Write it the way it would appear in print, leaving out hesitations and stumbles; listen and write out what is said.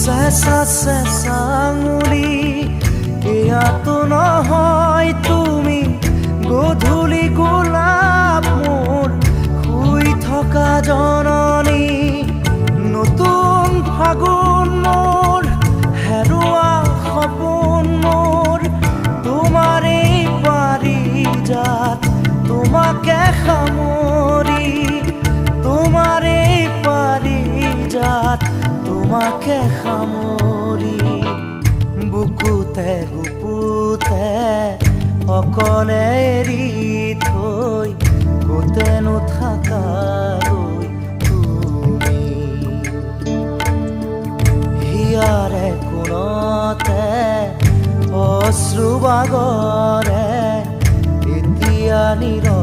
চেঁচা চেঁচা আঙুলি এয়াতো নহয় তুমি গধূলি গোলাপ মোৰ শুই থকা জননী নতুন ফাগুন মোৰ হেৰুৱা সপোন মোৰ তোমাৰেই পাৰিজাত তোমাকে সামৰি তোমাৰেই পাৰিজাত তোমাকে সামৰি বুকুতে গুপুতে অকলে এৰি থৈ গোটেনো থাকালৈ তুমি হিয়াৰে কোণতে অশ্ৰু বাগৰে এতিয়া নীৰৱ